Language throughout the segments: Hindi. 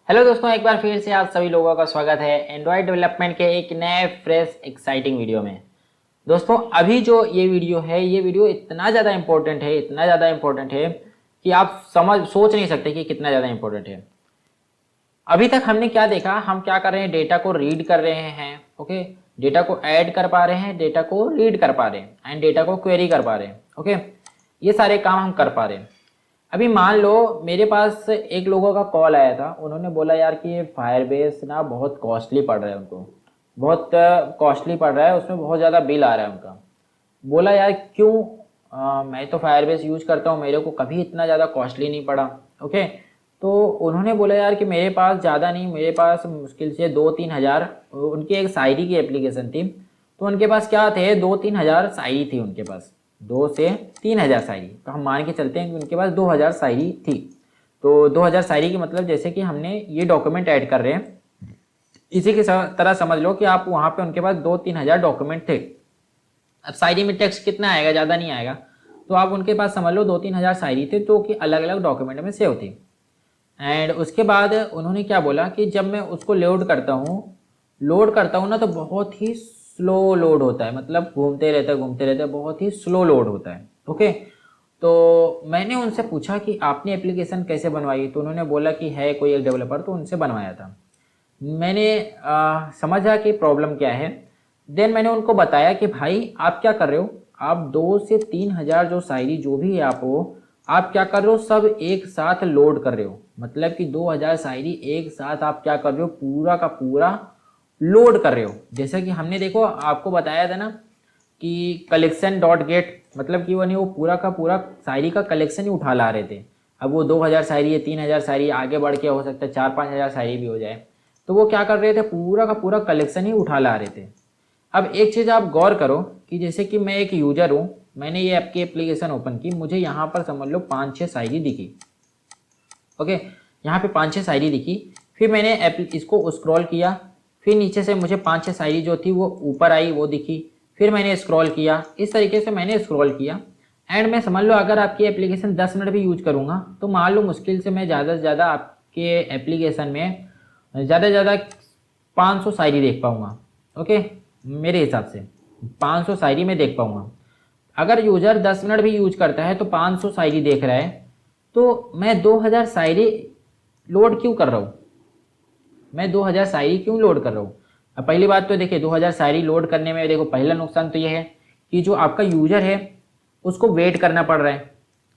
हेलो दोस्तों, एक बार फिर से आप सभी लोगों का स्वागत है एंड्रॉयड डेवलपमेंट के एक नए फ्रेश एक्साइटिंग वीडियो में। दोस्तों, अभी जो ये वीडियो है, ये वीडियो इतना ज़्यादा इंपॉर्टेंट है, इतना ज़्यादा इंपॉर्टेंट है कि आप सोच नहीं सकते कि कितना ज़्यादा इंपॉर्टेंट है। अभी तक हमने क्या देखा, हम क्या कर रहे हैं, डेटा को रीड कर रहे हैं। ओके, डेटा को ऐड कर पा रहे हैं, डेटा को रीड कर पा रहे हैं एंड डेटा को क्वेरी कर पा रहे हैं। ओके, ये सारे काम हम कर पा रहे हैं। अभी मान लो मेरे पास एक लोगों का कॉल आया था, उन्होंने बोला यार कि ये फायरबेस ना बहुत कॉस्टली पड़ रहा है, उनको बहुत कॉस्टली पड़ रहा है, उसमें बहुत ज़्यादा बिल आ रहा है उनका। बोला यार क्यों, मैं तो फायरबेस यूज करता हूँ, मेरे को कभी इतना ज़्यादा कॉस्टली नहीं पड़ा। ओके, तो उन्होंने बोला यार कि मेरे पास ज़्यादा नहीं, मेरे पास मुश्किल से 2-3 हज़ार, उनकी एक शायरी की एप्लीकेशन थी, तो उनके पास क्या थे, 2-3 हज़ार शायरी थी उनके पास, 2 से 3 हज़ार शायरी। तो हम मान के चलते हैं कि उनके पास 2 हज़ार शायरी थी। तो 2 हज़ार शायरी की मतलब जैसे कि हमने ये डॉक्यूमेंट ऐड कर रहे हैं, इसी की तरह समझ लो कि आप वहाँ पे उनके पास 2-3 हज़ार डॉक्यूमेंट थे। अब शायरी में टेक्स्ट कितना आएगा, ज़्यादा नहीं आएगा, तो आप उनके पास समझ लो 2-3 हज़ार शायरी थे, जो कि अलग अलग डॉक्यूमेंट में सेव थी। एंड उसके बाद उन्होंने क्या बोला कि जब मैं उसको लोड करता हूँ ना, तो बहुत ही स्लो लोड होता है, मतलब घूमते रहते बहुत ही स्लो लोड होता है। ओके, तो मैंने उनसे पूछा कि आपने एप्लीकेशन कैसे बनवाई, तो उन्होंने बोला कि है कोई एक डेवलपर, तो उनसे बनवाया था। मैंने समझा कि प्रॉब्लम क्या है। देन मैंने उनको बताया कि भाई आप क्या कर रहे हो, आप 2 से 3 हज़ार जो शायरी जो भी है आप क्या कर रहे हो, सब एक साथ लोड कर रहे हो। मतलब कि 2 हज़ार शायरी एक साथ आप क्या कर रहे हो, पूरा का पूरा लोड कर रहे हो। जैसे कि हमने देखो आपको बताया था ना कि कलेक्शन डॉट गेट, मतलब कि वो पूरा का पूरा शायरी का कलेक्शन ही उठा ला रहे थे। अब वो 2 हज़ार शायरी है, 3 हज़ार शायरी, आगे बढ़ के हो सकता है 4-5 हज़ार शायरी भी हो जाए। तो वो क्या कर रहे थे, पूरा का पूरा कलेक्शन ही उठा ला रहे थे। अब एक चीज़ आप गौर करो कि जैसे कि मैं एक यूजर हूँ, मैंने ये आपकी एप्लीकेशन ओपन की, मुझे यहाँ पर समझ लो 5-6 शायरी दिखी। ओके, यहाँ पे 5-6 शायरी दिखी, फिर मैंने इसको स्क्रॉल किया, फिर नीचे से मुझे 5-6 शायरी जो थी वो ऊपर आई, वो दिखी, फिर मैंने स्क्रॉल किया, इस तरीके से मैंने स्क्रॉल किया। एंड मैं समझ लो अगर आपकी एप्लीकेशन 10 मिनट भी यूज करूँगा, तो मान लो मुश्किल से मैं ज़्यादा से ज़्यादा आपके एप्लीकेशन में ज़्यादा से ज़्यादा 500 शायरी देख पाऊँगा। ओके, मेरे हिसाब से 500 शायरी में देख पाऊँगा। अगर यूज़र 10 मिनट भी यूज करता है तो 500 शायरी देख रहा है, तो मैं 2 हज़ार शायरी लोड क्यों कर रहा हूँ, मैं 2 हज़ार शायरी क्यों लोड कर रहा हूँ। अब पहली बात तो देखिए, 2 हज़ार शायरी लोड करने में देखो पहला नुकसान तो ये है कि जो आपका यूज़र है उसको वेट करना पड़ रहा है,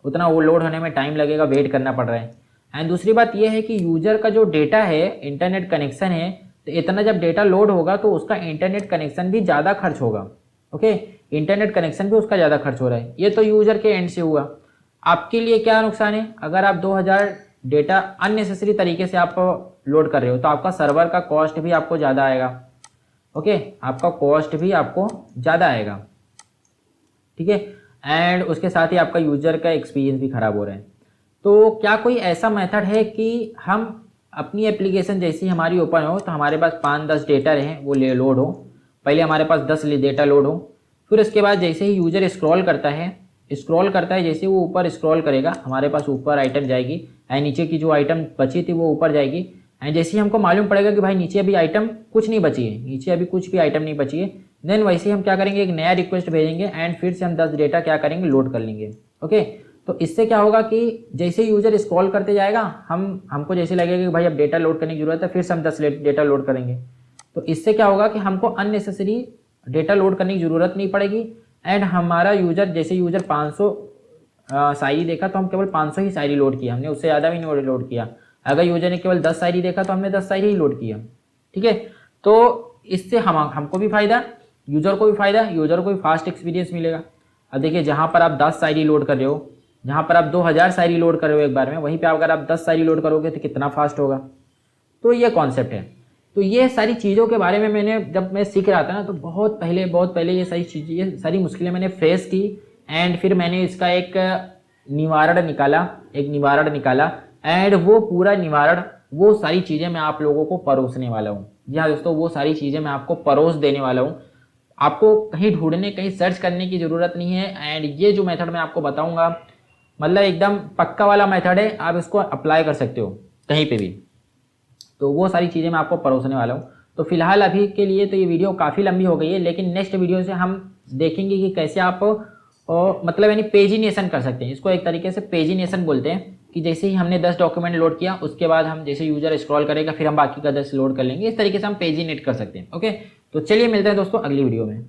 उतना वो लोड होने में टाइम लगेगा, वेट करना पड़ रहा है। एंड दूसरी बात ये है कि यूज़र का जो डेटा है, इंटरनेट कनेक्शन है, तो इतना जब डेटा लोड होगा तो उसका इंटरनेट कनेक्शन भी ज़्यादा खर्च होगा। ओके, इंटरनेट कनेक्शन भी उसका ज़्यादा खर्च हो रहा है। ये तो यूज़र के एंड से हुआ। आपके लिए क्या नुकसान है, अगर आप 2 हज़ार डेटा अननेसेसरी तरीके से आप लोड कर रहे हो, तो आपका सर्वर का कॉस्ट भी आपको ज़्यादा आएगा। ओके, आपका कॉस्ट भी आपको ज़्यादा आएगा, ठीक है। एंड उसके साथ ही आपका यूज़र का एक्सपीरियंस भी ख़राब हो रहा है। तो क्या कोई ऐसा मेथड है कि हम अपनी एप्लीकेशन जैसी हमारी ओपन हो तो हमारे पास 5-10 डेटा रहें, वो ले लोड हो, पहले हमारे पास 10 डेटा लोड हो, फिर उसके बाद जैसे ही यूज़र स्क्रॉल करता है, जैसे वो ऊपर स्क्रॉल करेगा हमारे पास ऊपर आइटम जाएगी, एंड नीचे की जो आइटम बची थी वो ऊपर जाएगी। एंड जैसे ही हमको मालूम पड़ेगा कि भाई नीचे अभी आइटम कुछ नहीं बची है, नीचे अभी कुछ भी आइटम नहीं बची है, देन वैसे ही हम क्या करेंगे, एक नया रिक्वेस्ट भेजेंगे एंड फिर से हम 10 डेटा क्या करेंगे, लोड कर लेंगे। ओके, तो इससे क्या होगा कि जैसे यूज़र स्क्रॉल करते जाएगा, हमको जैसे लगेगा कि भाई अब डेटा लोड करने की जरूरत है, फिर से हम 10 डेटा लोड करेंगे। तो इससे क्या होगा कि हमको अननेसेसरी डेटा लोड करने की ज़रूरत नहीं पड़ेगी। एंड हमारा यूज़र, जैसे यूज़र 500 शायरी देखा तो हम केवल 500 ही शायरी लोड किया, हमने उससे ज़्यादा भी नहीं लोड किया। अगर यूज़र ने केवल 10 शायरी देखा तो हमने 10 शायरी ही लोड किया, ठीक है। तो इससे हमको भी फ़ायदा, यूज़र को भी फ़ायदा, यूज़र को भी फास्ट एक्सपीरियंस मिलेगा। अब देखिए, जहाँ पर आप 10 शायरी लोड कर रहे हो, जहाँ पर आप 2 हज़ार शायरी लोड कर रहे हो एक बार में, वहीं पे अगर आप 10 शायरी लोड करोगे तो कितना फास्ट होगा। तो ये कॉन्सेप्ट है। तो ये सारी चीज़ों के बारे में मैंने, जब मैं सीख रहा था ना, तो बहुत पहले ये सारी चीज़ें, ये सारी मुश्किलें मैंने फेस की। एंड फिर मैंने इसका एक निवारण निकाला एंड वो पूरा निवारण, वो सारी चीज़ें मैं आप लोगों को परोसने वाला हूँ। जी हाँ दोस्तों, वो सारी चीज़ें मैं आपको परोस देने वाला हूँ। आपको कहीं ढूंढने, कहीं सर्च करने की ज़रूरत नहीं है। एंड ये जो मेथड मैं आपको बताऊँगा, मतलब एकदम पक्का वाला मेथड है, आप इसको अप्लाई कर सकते हो कहीं पे भी। तो वो सारी चीज़ें मैं आपको परोसने वाला हूँ। तो फिलहाल अभी के लिए तो ये वीडियो काफ़ी लंबी हो गई है, लेकिन नेक्स्ट वीडियो से हम देखेंगे कि कैसे आप मतलब यानी पेजिनेशन कर सकते हैं। इसको एक तरीके से पेजिनेशन बोलते हैं कि जैसे ही हमने 10 डॉक्यूमेंट लोड किया उसके बाद हम जैसे यूजर स्क्रॉल करेगा फिर हम बाकी का 10 लोड कर लेंगे। इस तरीके से हम पेजिनेट कर सकते हैं। ओके, तो चलिए मिलते हैं दोस्तों अगली वीडियो में।